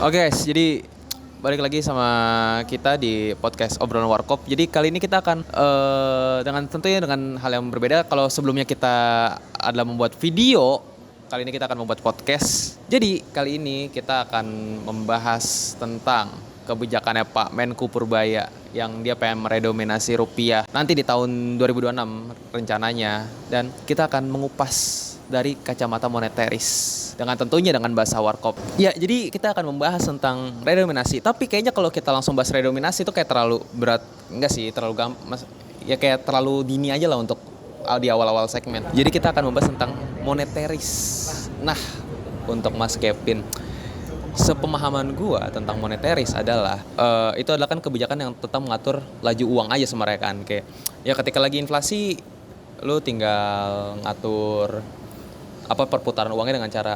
Oke guys, jadi balik lagi sama kita di podcast obrolan warkop. Jadi kali ini kita akan dengan tentunya dengan hal yang berbeda. Kalau sebelumnya kita adalah membuat video, kali ini kita akan membuat podcast. Jadi kali ini kita akan membahas tentang kebijakannya Pak Menku Purbaya yang dia pengen meredominasi rupiah nanti di tahun 2026 rencananya, dan kita akan mengupas dari kacamata moneteris dengan tentunya dengan bahasa warkop. Ya, jadi kita akan membahas tentang redominasi. Tapi kayaknya kalau kita langsung bahas redominasi itu kayak terlalu berat. Enggak sih, terlalu ya kayak terlalu dini aja lah untuk di awal-awal segmen. Jadi kita akan membahas tentang moneteris. Nah, untuk Mas Kevin, sepemahaman gue tentang moneteris adalah itu adalah kan kebijakan yang tetap mengatur laju uang aja sebenarnya kan. Kayak ya ketika lagi inflasi lu tinggal ngatur perputaran uangnya dengan cara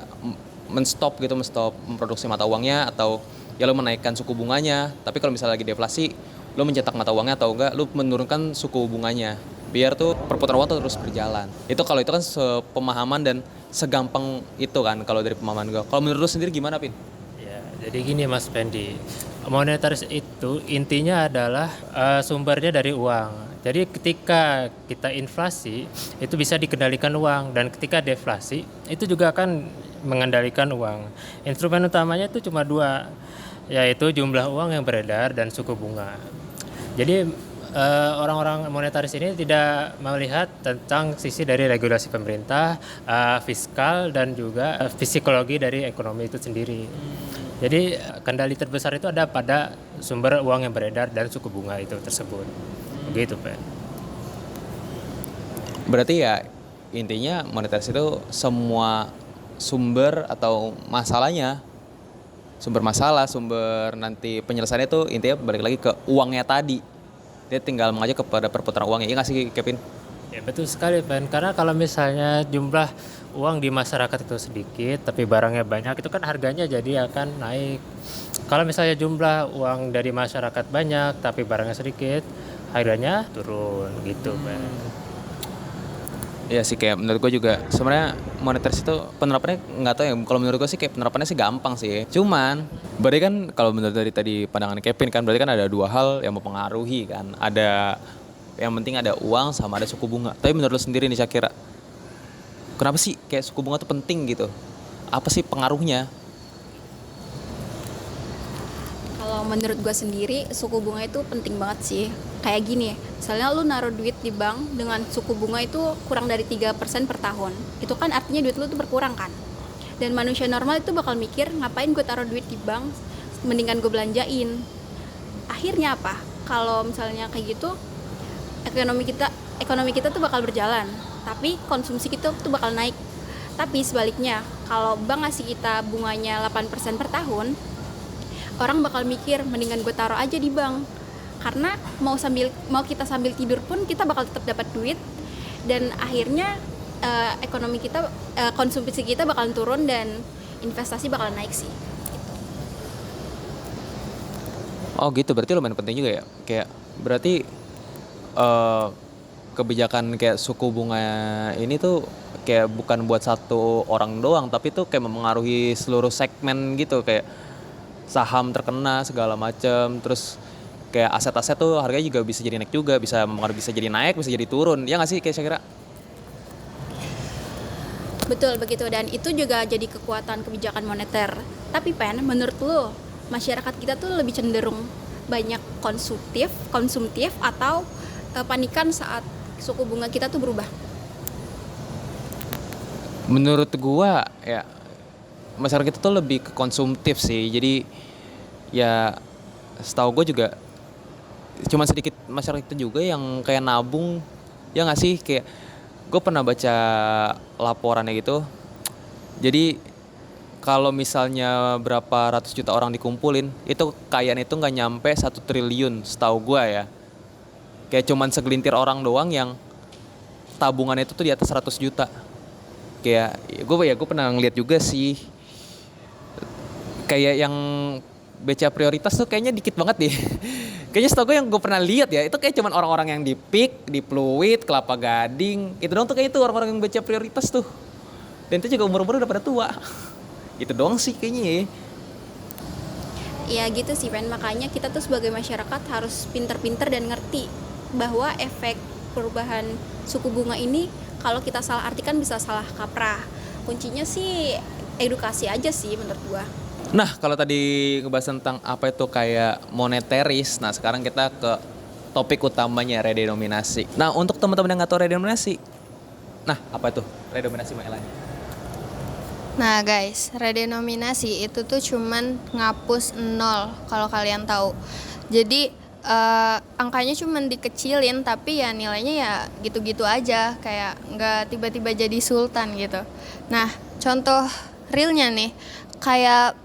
menstop memproduksi mata uangnya, atau ya lu menaikkan suku bunganya. Tapi kalau misalnya lagi deflasi, lu mencetak mata uangnya, atau enggak lu menurunkan suku bunganya biar tuh perputaran uang terus berjalan. Itu kalau itu kan sepemahaman dan segampang itu kan kalau dari pemahaman gue. Kalau menurut lu sendiri gimana, Pin? Ya, jadi gini Mas Pendi, monetaris itu intinya adalah sumbernya dari uang. Jadi ketika kita inflasi itu bisa dikendalikan uang, dan ketika deflasi itu juga akan mengendalikan uang. Instrumen utamanya itu cuma dua, yaitu jumlah uang yang beredar dan suku bunga. Jadi orang-orang monetaris ini tidak melihat tentang sisi dari regulasi pemerintah, fiskal, dan juga psikologi dari ekonomi itu sendiri. Jadi kendali terbesar itu ada pada sumber uang yang beredar dan suku bunga itu tersebut. Begitu, Pak. Berarti ya intinya moneteris itu semua sumber atau masalahnya, sumber masalah, sumber nanti penyelesaiannya itu intinya balik lagi ke uangnya tadi. Dia tinggal mengacu kepada perputaran uangnya. Iya nggak sih, Kevin? Ya betul sekali, Pak. Karena kalau misalnya jumlah uang di masyarakat itu sedikit tapi barangnya banyak, itu kan harganya jadi akan naik. Kalau misalnya jumlah uang dari masyarakat banyak tapi barangnya sedikit, harganya turun gitu, Pak. Iya sih, kayak menurut gue juga sebenarnya moneteris itu penerapannya nggak tahu ya. Kalau menurut gue sih kayak penerapannya sih gampang sih. Cuman berarti kan kalau menurut dari tadi pandangan Kevin kan berarti kan ada dua hal yang mempengaruhi kan. Ada yang penting ada uang sama ada suku bunga. Tapi menurut lo sendiri nih Syakira, kenapa sih kayak suku bunga tuh penting gitu? Apa sih pengaruhnya? Kalau menurut gue sendiri, suku bunga itu penting banget sih. Kayak gini, misalnya lu naruh duit di bank dengan suku bunga itu kurang dari 3% per tahun. Itu kan artinya duit lu tuh berkurang kan. Dan manusia normal itu bakal mikir, ngapain gue taruh duit di bank, mendingan gue belanjain. Akhirnya apa? Kalau misalnya kayak gitu, ekonomi kita tuh bakal berjalan, tapi konsumsi kita tuh bakal naik. Tapi sebaliknya, kalau bank ngasih kita bunganya 8% per tahun, orang bakal mikir mendingan gue taruh aja di bank, karena mau kita sambil tidur pun kita bakal tetap dapat duit, dan akhirnya ekonomi kita, konsumsi kita bakal turun dan investasi bakal naik sih. Oh gitu, berarti lumayan penting juga ya. Kayak berarti kebijakan kayak suku bunga ini tuh kayak bukan buat satu orang doang, tapi tuh kayak mempengaruhi seluruh segmen gitu, kayak saham terkena segala macam, terus kayak aset-aset tuh harganya juga bisa jadi naik juga, bisa jadi naik, bisa jadi turun. Ya nggak sih kayak saya kira? Betul begitu, dan itu juga jadi kekuatan kebijakan moneter. Tapi menurut lo masyarakat kita tuh lebih cenderung banyak konsumtif atau panikan saat suku bunga kita tuh berubah? Menurut gua ya masyarakat kita tuh lebih ke konsumtif sih. Jadi ya setahu gue juga cuma sedikit masyarakat kita juga yang kayak nabung. Ya nggak sih, kayak gue pernah baca laporannya gitu. Jadi kalau misalnya berapa ratus juta orang dikumpulin, itu kekayaan itu nggak nyampe 1 triliun setahu gue ya. Kayak cuman segelintir orang doang yang tabungannya itu tuh di atas 100 juta. Kayak gue pernah ngeliat juga sih, kayak yang BCA prioritas tuh kayaknya dikit banget deh. Kayaknya setahu gue yang gue pernah lihat ya, itu kayak cuman orang-orang yang di PIK, di Pluit, Kelapa Gading, itu doang tuh kayak itu orang-orang yang BCA prioritas tuh. Dan itu juga umur-umur udah pada tua. Itu doang sih kayaknya ya. Ya gitu sih Pen, makanya kita tuh sebagai masyarakat harus pinter-pinter dan ngerti bahwa efek perubahan suku bunga ini kalau kita salah artikan bisa salah kaprah. Kuncinya sih edukasi aja sih menurut gua. Nah, kalau tadi ngebahas tentang apa itu kayak monetaris, nah sekarang kita ke topik utamanya redenominasi. Nah, untuk teman-teman yang nggak tahu redenominasi, nah apa itu redenominasi Mbak Elani? Nah guys, redenominasi itu tuh cuman ngapus 0 kalau kalian tahu. Jadi angkanya cuman dikecilin tapi ya nilainya ya gitu-gitu aja, kayak nggak tiba-tiba jadi sultan gitu. Nah contoh realnya nih, kayak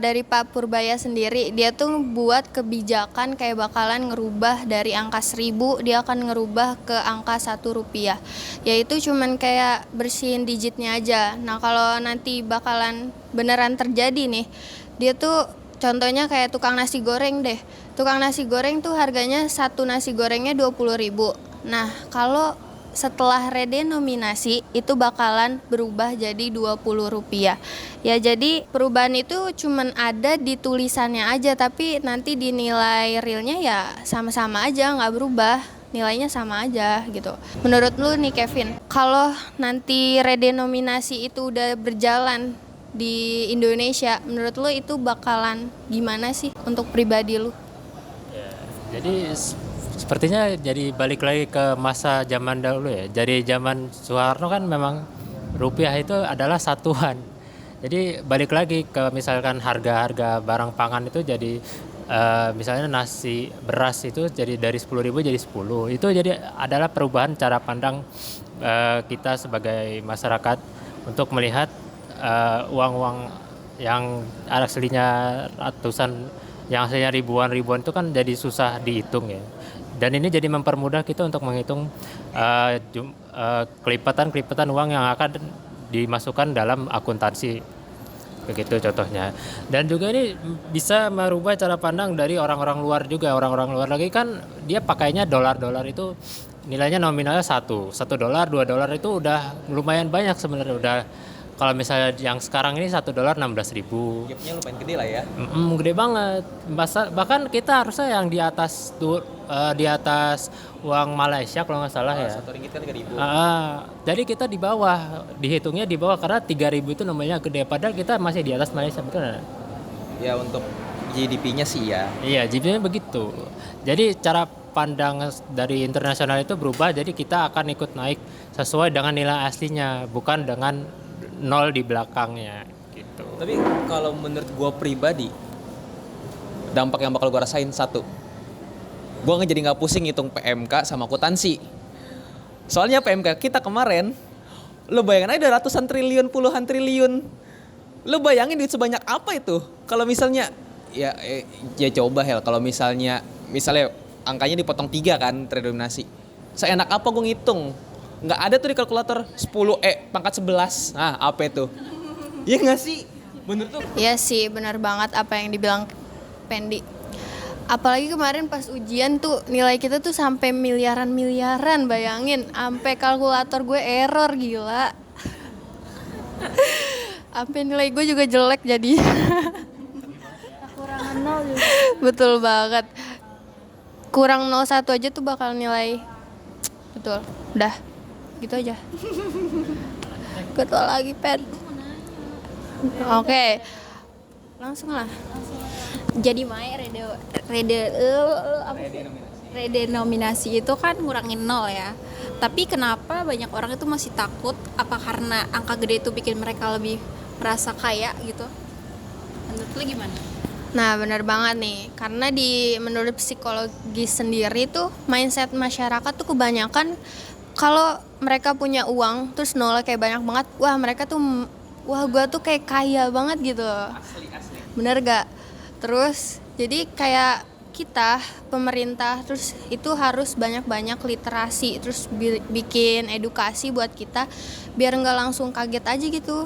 dari Pak Purbaya sendiri, dia tuh buat kebijakan kayak bakalan ngerubah dari angka 1000 dia akan ngerubah ke angka 1 rupiah, yaitu cuman kayak bersihin digitnya aja. Nah kalau nanti bakalan beneran terjadi nih, dia tuh contohnya kayak tukang nasi goreng deh. Tukang nasi goreng tuh harganya satu nasi gorengnya 20.000. Nah kalau setelah redenominasi itu bakalan berubah jadi 20 rupiah. Ya jadi perubahan itu cuman ada di tulisannya aja, tapi nanti di nilai realnya ya sama-sama aja, nggak berubah. Nilainya sama aja gitu. Menurut lu nih Kevin, kalau nanti redenominasi itu udah berjalan di Indonesia, menurut lu itu bakalan gimana sih untuk pribadi lu? Ya, jadi sepertinya jadi balik lagi ke masa zaman dahulu ya. Jadi zaman Soeharto kan memang rupiah itu adalah satuan. Jadi balik lagi ke misalkan harga-harga barang pangan itu jadi misalnya nasi beras itu jadi dari 10.000 jadi 10. Itu jadi adalah perubahan cara pandang kita sebagai masyarakat untuk melihat uang-uang yang aslinya ratusan, yang aslinya ribuan itu kan jadi susah dihitung ya. Dan ini jadi mempermudah kita untuk menghitung kelipatan uang yang akan dimasukkan dalam akuntansi, begitu contohnya. Dan juga ini bisa merubah cara pandang dari orang-orang luar juga. Orang-orang luar lagi kan dia pakainya dolar itu nilainya nominalnya $1 $2 itu udah lumayan banyak sebenarnya. Udah kalau misalnya yang sekarang ini $1 16.000. Gapnya lumayan gede lah ya. Gede banget. Bahkan kita harusnya yang di atas di atas uang Malaysia kalau nggak salah ya. Ringgit kan 3.000. Jadi kita di bawah, dihitungnya di bawah karena 3.000 itu namanya gede. Padahal kita masih di atas Malaysia, betul nggak? Ya untuk GDP-nya sih ya. Iya, GDP-nya begitu. Jadi cara pandang dari internasional itu berubah. Jadi kita akan ikut naik sesuai dengan nilai aslinya, bukan dengan 0 di belakangnya gitu. Tapi kalau menurut gue pribadi, dampak yang bakal gue rasain satu, gue jadi nggak pusing ngitung PMK sama akuntansi. Soalnya PMK kita kemarin, lo bayangin aja ada ratusan triliun, puluhan triliun. Lo bayangin duit sebanyak apa itu? Kalau misalnya, ya coba Hel, kalau misalnya angkanya dipotong 3 kan, redenominasi. Seenak apa gue ngitung? Nggak ada tuh di kalkulator 10 pangkat 11. Nah apa itu? Iya nggak sih? Bener tuh. Iya sih, benar banget apa yang dibilang Pendi. Apalagi kemarin pas ujian tuh nilai kita tuh sampai miliaran, bayangin. Sampai kalkulator gue error, gila. Sampai nilai gue juga jelek jadi. Kekurangan 0 juga. Betul banget. Kurang 01 aja tuh bakal nilai. Betul. Udah. Gitu aja. Ketua lagi Pen. Oke. Langsung lah. Jadi redenominasi itu kan ngurangin 0 ya. Tapi kenapa banyak orang itu masih takut? Apa karena angka gede itu bikin mereka lebih merasa kaya gitu? Menurut lu gimana? Nah benar banget nih, karena menurut psikologi sendiri tuh mindset masyarakat tuh kebanyakan kalau mereka punya uang terus nolnya kayak banyak banget, wah gue tuh kayak kaya banget gitu. Asli. Bener gak? Terus jadi kayak kita pemerintah terus itu harus banyak-banyak literasi, terus bikin edukasi buat kita biar nggak langsung kaget aja gitu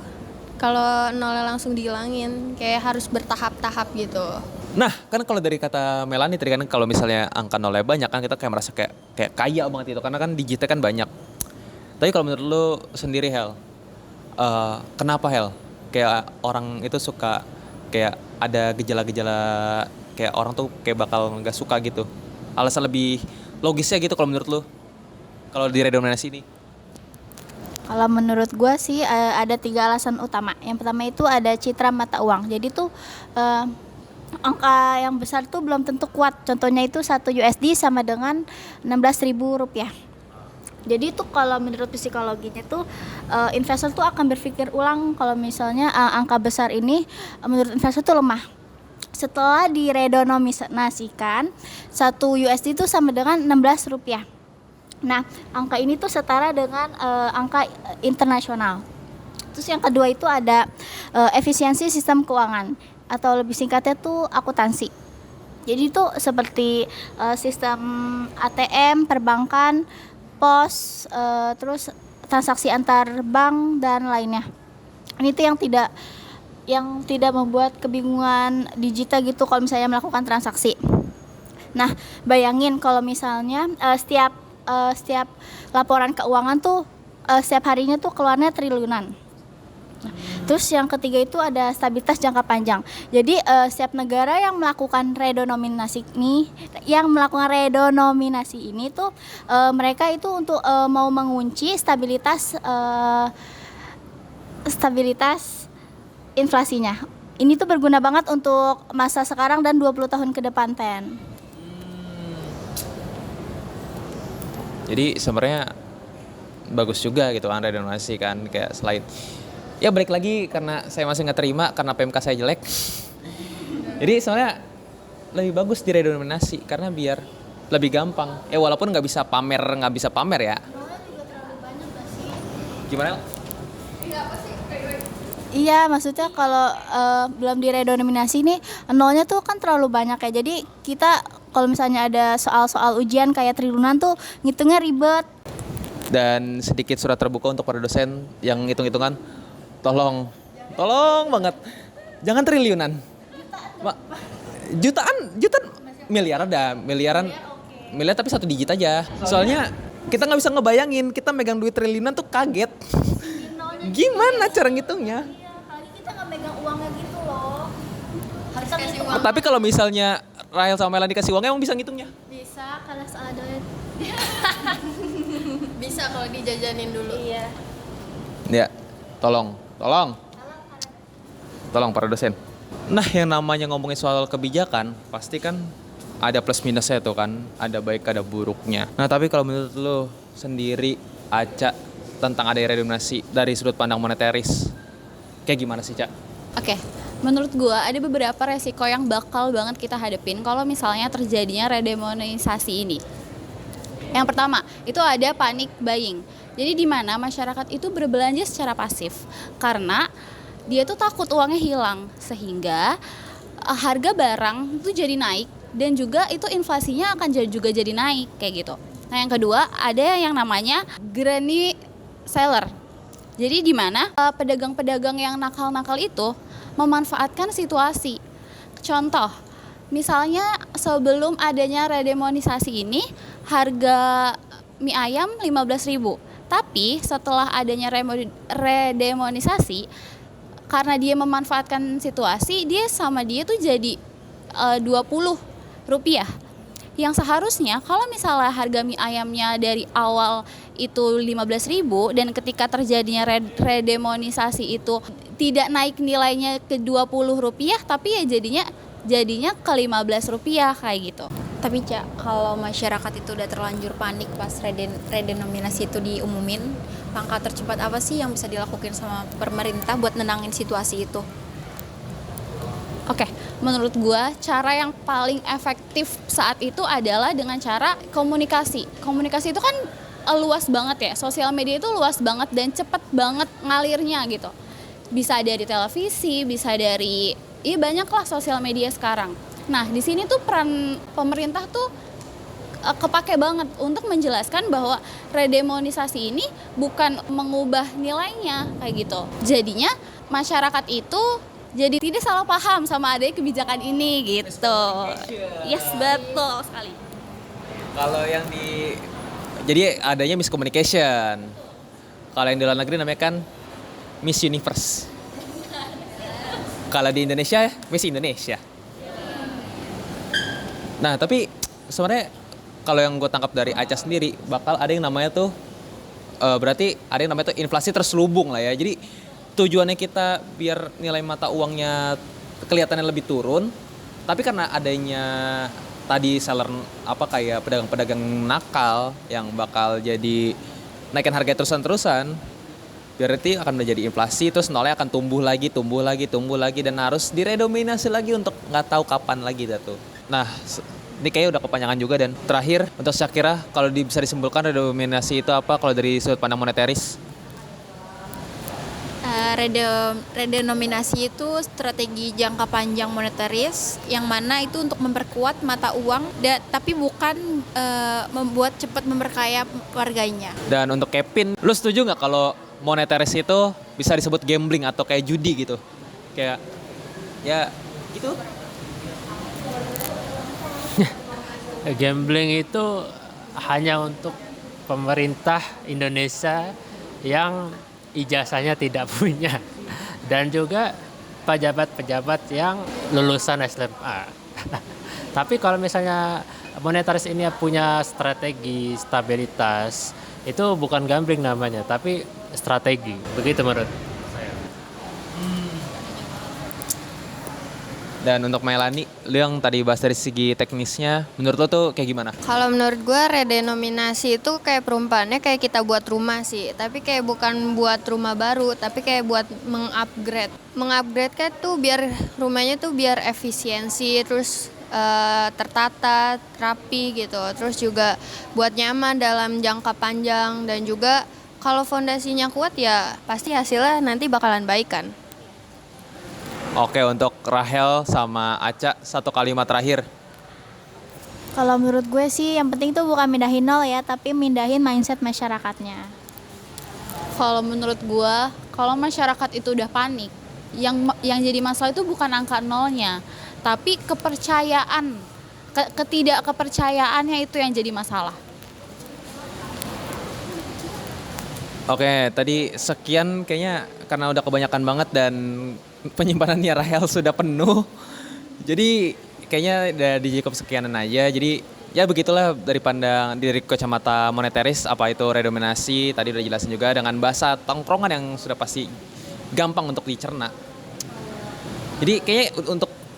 kalau nolnya langsung dihilangin, kayak harus bertahap-tahap gitu. Nah kan kalau dari kata Melani tadi kan, kalau misalnya angka nolnya banyak kan kita kayak merasa kayak kaya banget itu, karena kan digitnya kan banyak. Tapi kalau menurut lu sendiri Hel, kenapa Hel kayak orang itu suka kayak ada gejala-gejala kayak orang tuh kayak bakal nggak suka gitu. Alasan lebih logisnya gitu kalau menurut lu? Kalau di redenominasi ini? Kalau menurut gue sih ada 3 alasan utama. Yang pertama itu ada citra mata uang. Jadi tuh angka yang besar tuh belum tentu kuat. Contohnya itu 1 USD sama dengan 16.000 rupiah. Jadi tuh kalau menurut psikologinya tuh investor tuh akan berpikir ulang kalau misalnya angka besar ini menurut investor tuh lemah. Setelah diredenominasikan 1 USD itu sama dengan 16 rupiah. Nah, angka ini tuh setara dengan angka internasional. Terus yang kedua itu ada efisiensi sistem keuangan atau lebih singkatnya tuh akuntansi. Jadi itu seperti sistem ATM, perbankan, pos, terus transaksi antar bank dan lainnya. Ini tuh yang tidak membuat kebingungan digital gitu kalau misalnya melakukan transaksi. Nah, bayangin kalau misalnya setiap laporan keuangan tuh setiap harinya tuh keluarnya triliunan. Terus yang ketiga itu ada stabilitas jangka panjang. Jadi setiap negara yang melakukan redenominasi ini tuh mereka itu untuk mau mengunci stabilitas inflasinya. Ini tuh berguna banget untuk masa sekarang dan 20 tahun ke depan, Ten. Jadi sebenarnya bagus juga gitu kan redenominasi kan, kayak selain ya balik lagi karena saya masih nggak terima karena PMK saya jelek. Jadi soalnya lebih bagus di redenominasi karena biar lebih gampang. Walaupun nggak bisa pamer ya. Gimana? Iya, maksudnya kalau belum diredenominasi nih nolnya tuh kan terlalu banyak ya. Jadi kita kalau misalnya ada soal-soal ujian kayak triliunan tuh ngitungnya ribet. Dan sedikit surat terbuka untuk para dosen yang hitung-hitungan, tolong banget jangan triliunan. Jutaan miliar tapi 1 digit aja. Soalnya kita nggak bisa ngebayangin kita megang duit triliunan tuh kaget. Gimana cara ngitungnya? Kita nggak megang uangnya gitu loh. Harus kasih uang. Tapi kalau misalnya Rahel sama Melanie dikasih uangnya emang bisa ngitungnya? Bisa kalau soal duit. Bisa kalau dijajanin dulu. Iya. Ya, tolong para dosen. Nah, yang namanya ngomongin soal kebijakan, pasti kan ada plus minusnya tuh kan, ada baik ada buruknya. Nah, tapi kalau menurut lo sendiri, Aca, tentang ada redenominasi dari sudut pandang moneteris, kayak gimana sih, Cak? Oke, menurut gua ada beberapa resiko yang bakal banget kita hadepin kalau misalnya terjadinya redenominasi ini. Yang pertama, itu ada panic buying. Jadi di mana masyarakat itu berbelanja secara pasif karena dia tuh takut uangnya hilang, sehingga harga barang itu jadi naik dan juga itu inflasinya akan juga jadi naik kayak gitu. Nah, yang kedua ada yang namanya granny seller. Jadi di mana pedagang-pedagang yang nakal-nakal itu memanfaatkan situasi. Contoh, misalnya sebelum adanya redenominasi ini harga mie ayam 15.000. Tapi setelah adanya redenominasi, karena dia memanfaatkan situasi, dia tuh jadi 20 rupiah. Yang seharusnya kalau misalnya harga mie ayamnya dari awal itu 15.000 dan ketika terjadinya redenominasi itu tidak naik nilainya ke 20 rupiah, tapi ya jadinya ke 15 rupiah kayak gitu. Tapi Cak, kalau masyarakat itu udah terlanjur panik pas redenominasi itu diumumin, langkah tercepat apa sih yang bisa dilakukan sama pemerintah buat nenangin situasi itu? Oke, menurut gua cara yang paling efektif saat itu adalah dengan cara komunikasi. Komunikasi itu kan luas banget ya, sosial media itu luas banget dan cepet banget ngalirnya gitu. Bisa dari televisi, bisa dari banyak lah sosial media sekarang. Nah, di sini tuh peran pemerintah tuh kepake banget untuk menjelaskan bahwa redenominasi ini bukan mengubah nilainya kayak gitu. Jadinya masyarakat itu jadi tidak salah paham sama adanya kebijakan ini gitu. Yes, betul sekali. Kalau yang jadi adanya miscommunication. Kalau yang di luar negeri namanya kan Miss Universe. Kalau di Indonesia, Miss Indonesia. Nah, tapi sebenarnya kalau yang gue tangkap dari Aca sendiri, bakal ada yang namanya tuh, berarti ada yang namanya tuh inflasi terselubung lah ya. Jadi tujuannya kita biar nilai mata uangnya kelihatannya lebih turun, tapi karena adanya tadi seller kayak pedagang-pedagang nakal yang bakal jadi naikin harga terus-terusan, berarti akan menjadi inflasi, terus nolnya akan tumbuh lagi dan harus diredominasi lagi untuk nggak tahu kapan lagi tuh. Nah, ini kayaknya udah kepanjangan juga. Dan terakhir untuk Syakira, kalau bisa disimpulkan redominasi itu apa kalau dari sudut pandang moneteris? Redenominasi itu strategi jangka panjang moneteris yang mana itu untuk memperkuat mata uang tapi bukan membuat cepat memperkaya warganya. Dan untuk Kevin, lu setuju nggak kalau moneteris itu bisa disebut gambling atau kayak judi gitu? Kayak ya gitu. Gambling itu hanya untuk pemerintah Indonesia yang ijazahnya tidak punya, dan juga pejabat-pejabat yang lulusan SMA. Tapi kalau misalnya monetaris ini punya strategi stabilitas, itu bukan gambling namanya, tapi strategi. Begitu menurut saya. Dan untuk Melani, lu yang tadi bahas dari segi teknisnya, menurut lo tuh kayak gimana? Kalau menurut gue redenominasi itu kayak perumpamannya kayak kita buat rumah sih, tapi kayak bukan buat rumah baru, tapi kayak buat mengupgrade. Mengupgrade kan tuh biar rumahnya tuh biar efisiensi, terus tertata, rapi gitu. Terus juga buat nyaman dalam jangka panjang, dan juga kalau fondasinya kuat ya pasti hasilnya nanti bakalan baik kan. Oke, untuk Rahel sama Aca, satu kalimat terakhir. Kalau menurut gue sih yang penting tuh bukan mindahin nol ya, tapi mindahin mindset masyarakatnya. Kalau menurut gua, kalau masyarakat itu udah panik, yang jadi masalah itu bukan angka nolnya, tapi kepercayaan, ketidakkepercayaannya itu yang jadi masalah. Oke, tadi sekian kayaknya karena udah kebanyakan banget dan penyimpanannya Rahel sudah penuh. Jadi kayaknya udah cukup sekianan aja. Jadi ya begitulah dari kacamata moneteris apa itu redominasi. Tadi udah jelasin juga dengan bahasa tongkrongan yang sudah pasti gampang untuk dicerna. Jadi kayaknya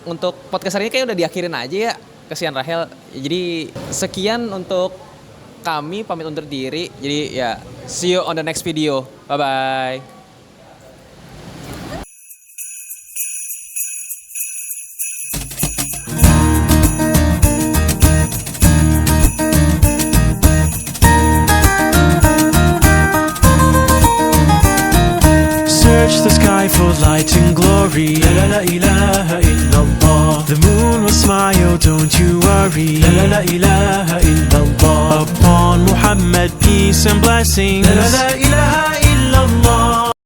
untuk podcast hari ini kayaknya udah diakhirin aja ya. Kasihan Rahel. Jadi sekian untuk kami, pamit undur diri. Jadi ya see you on the next video. Bye bye. Search the sky for light and glory. La la la ilaha illallah. The moon will smile, don't you worry. La la la ilaha illallah. Upon Muhammad peace and blessings. La la la ilaha illallah.